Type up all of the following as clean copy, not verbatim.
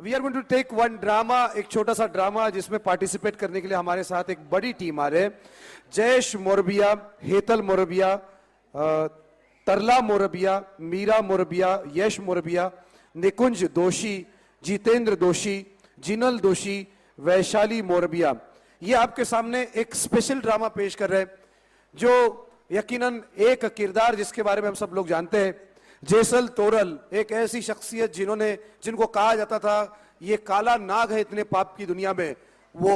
We are going to take one drama, एक छोटा सा ड्रामा जिसमें पार्टिसिपेट करने के लिए हमारे साथ एक बड़ी टीम आ रहे हैं। जयेश मोरबिया, हेतल मोरबिया, तरला मोरबिया, मीरा मोरबिया, यश मोरबिया, निकुंज दोषी, जितेंद्र दोषी, जिनल दोषी, वैशाली मोरबिया, ये आपके सामने एक स्पेशल ड्रामा पेश कर रहे हैं जो यकीनन एक किरदार जिसके बारे में हम सब लोग जानते हैं, जेसल तोरल, एक ऐसी शख्सियत जिनको कहा जाता था ये काला नाग है इतने पाप की दुनिया में, वो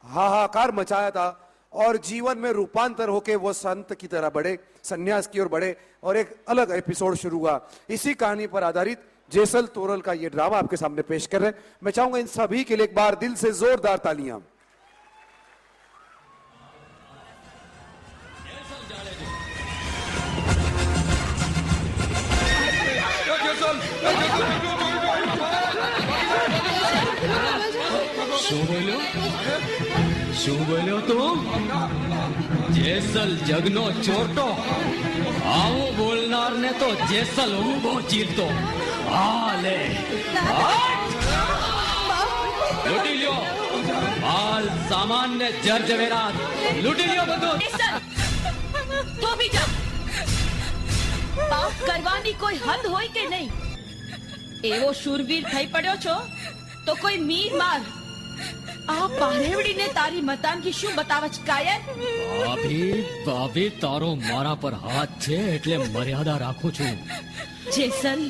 हाहाकार मचाया था और जीवन में रूपांतर होके वो संत की तरह बढ़े, सन्यास की ओर बढ़े और एक अलग एपिसोड शुरू हुआ। इसी कहानी पर आधारित जेसल तोरल का ये ड्रामा आपके सामने पेश कर रहे हैं। मैं चाहूंगा इन सभी के लिए एक बार दिल से जोरदार तालियां। શું બોલ્યો તું? જેસલ જગનો ચોરટો, આવું બોલનાર ને તો જેસલ ઊંઘો ચીરતો. હા લે લૂટી લ્યો માલ સામાન ને જર જવેરાત લૂટી લ્યો બધું. તો બી જા. પાપ કરવાની કોઈ હદ હોય કે નહીં? એવો શૂરવીર થઈ પડ્યો છો તો કોઈ મીર માર. આ પારેવડીને તારી મતાનગી શું બતાવે છે કાયર? ભાભી તારો મારા પર હાથ છે એટલે મર્યાદા રાખું છું. જેસલ,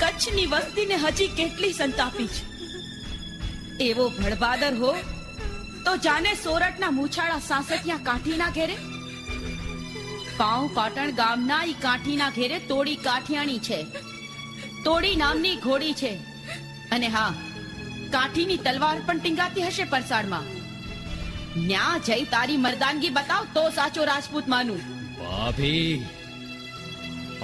કચ્છની વસ્તીને હજી કેટલી સંતાપી છે. એવો ભડબાદર હો તો જાને સોરઠના મૂછાળા સાસઠિયા કાઠીના ઘેરે. પાઉં પાટણ ગામના ઈ કાઠીના ઘેરે તોડી કાઠિયાણી છે, તોડી નામની ઘોડી છે અને હા, કાઠીની તલવાર પણ ટીંગાતી હશે પરસાળમાં. ન્યા જઈ તારી મર્દાનગી બતાવ તો સાચો રાજપૂત માનું. ભાભી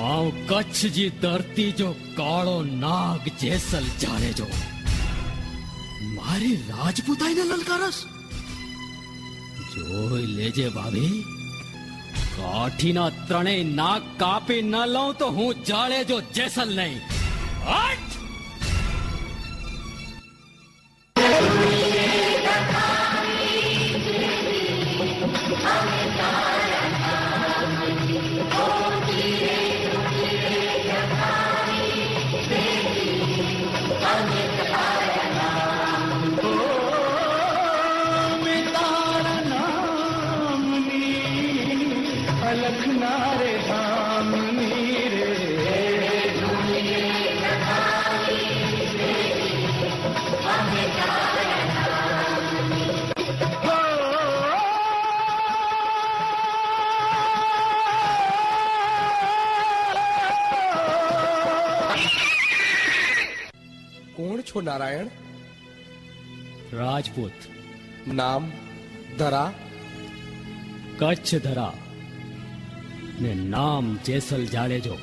આવ કચ્છ જી ધરતી જો કાળો નાગ જેસલ જાણે જો મારી રાજપૂતાઈને લલકારસ. જોઈ લેજે ભાભી, કાઠીના ત્રણેય નાગ કાપી ન લઉં તો હું જાળે જો જેસલ નહીં. હટ! કોણ છો નારાયણ? રાજપૂત. નામ? ધરા? કચ્છ ધરા ને નામ જેસલ જાડેજો.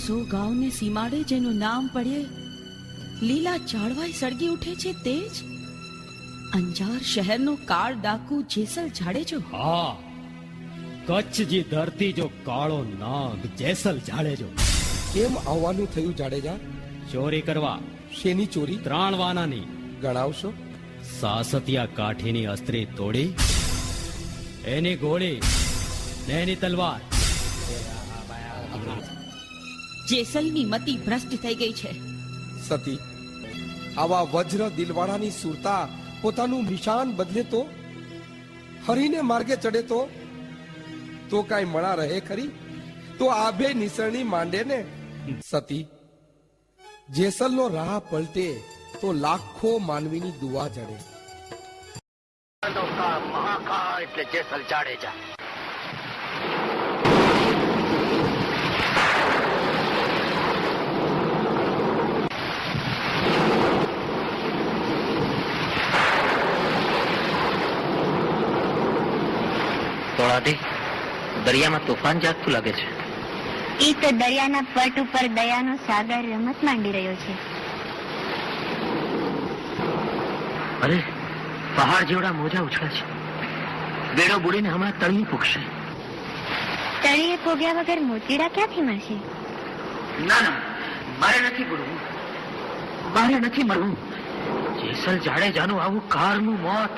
સો ગાંવને સીમાડે જેનું નામ પડે લીલા ચાળવાય સળગી ઉઠે છે તે જ અંજાર શહેરનો કાળ ડાકુ જેસલ જાડેજો. હા, કચ્છ જી ધરતી જો કાળો નાગ જેસલ જાડેજો. કેમ આવવાનું થયું જાડેજા? ચોરી કરવા. શેની ચોરી? 3 વાનાની. ગણાવશો? સાસતિયા કાઠીની અસ્ત્રી તોડી, એની ગોળી ને એની તલવાર. જેસલની મતિ ભ્રષ્ટ થઈ ગઈ છે. સતી, આવા વજ્ર દિલવાળાની સુરતા પોતાનું નિશાન બદલે તો, હરીને માર્ગે ચડે તો કાંઈ મળા રહે ખરી? તો આભે નિસરણી માંડે ને. સતી, જેસલનો રાહ પલટે તો લાખો માનવીની દુઆ જડે. મહાકાળ એટલે જેસલ જાડેજા. તોળાદી, દરિયામાં તોફાન જાગતું લાગે છે. એ તો દરિયાના પટ ઉપર દયાનો સાગર રમત માંડી રહ્યો છે. અરે, પહાડ જેવડા મોજા ઉછળે છે. બેડો બુડીને હમણાં તળિયે પૂગશે. તળિયે પોગ્યા વગર મોતીડા ક્યાંથી મળશે? ના ના, મારે નથી બુડવું. મારે નથી મરવું. જેસલ જાડેજાનું આવું કારનું મોત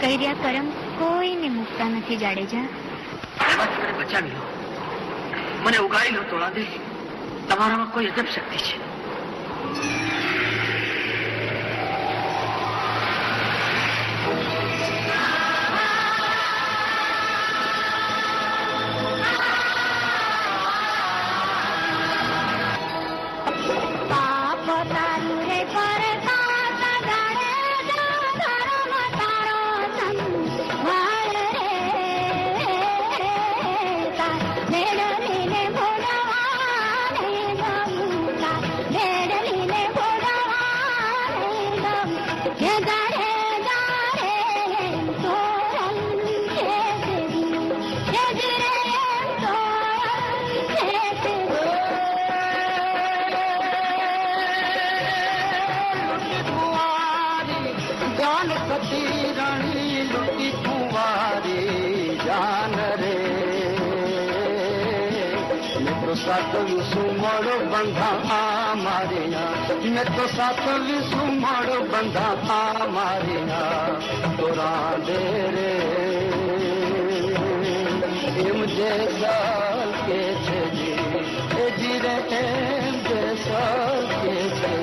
કર્યા કરમ કોઈને મુકતા નથી જાડેજા. એમાંથી મને બચાવી લો, મને ઉગાડી લો તોળાદે. તમારામાં કોઈ અજબ શક્તિ છે. પાપ તારું રે પરતા જાડેજા ધર્મ તારો સંભાળ રે. મેળવીને ભોળવાને ગમતા, મેળવીને ભોળવાને ગમ. હે જાડેજા રે તોરણ છે તેરી, હે જ રે તોરણ છે તેરી. जान सती रानी लुटी कुंवारी जान रे. मैं तो सातवी सुमड़ बंधा मारिया, मैं तो सातवी सुमड़ बंधा मारिया. तोरा दे रे एम जैसल के छे जी रे, एम जैसल के छे.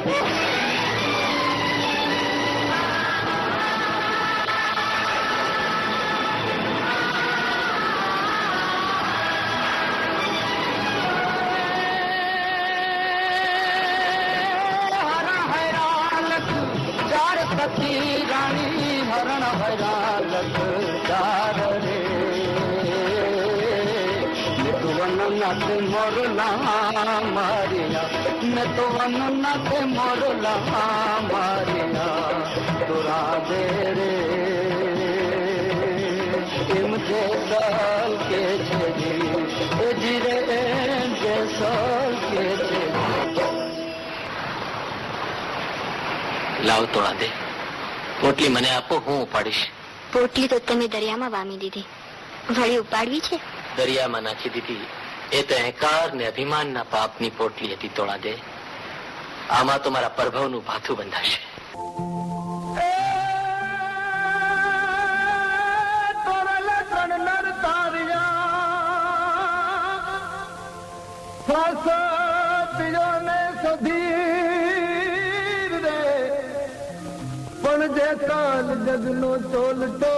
सती रानी हरण हैरालत चार रे. मैं तो वन नाते मोरला मारिया, मैं तो वन नाते मोरला मारिया. तोरा दे रे एम जैसल के छे जी रे, एम जैसल के छे. લાવ તોળાદે, પોટલી મને આપો, હું ઉપાડીશ. પોટલી તો તમે દરિયામાં વામી દીધી, વળી ઉપાડવી છે? દરિયામાં નાખી દીધી એ તો અહંકાર ને અભિમાનના પાપની પોટલી હતી તોળાદે. આમાં તો મારા પ્રભવનું ભાથું બંધાશે. પણ જે કાલ જગનો ચોલટો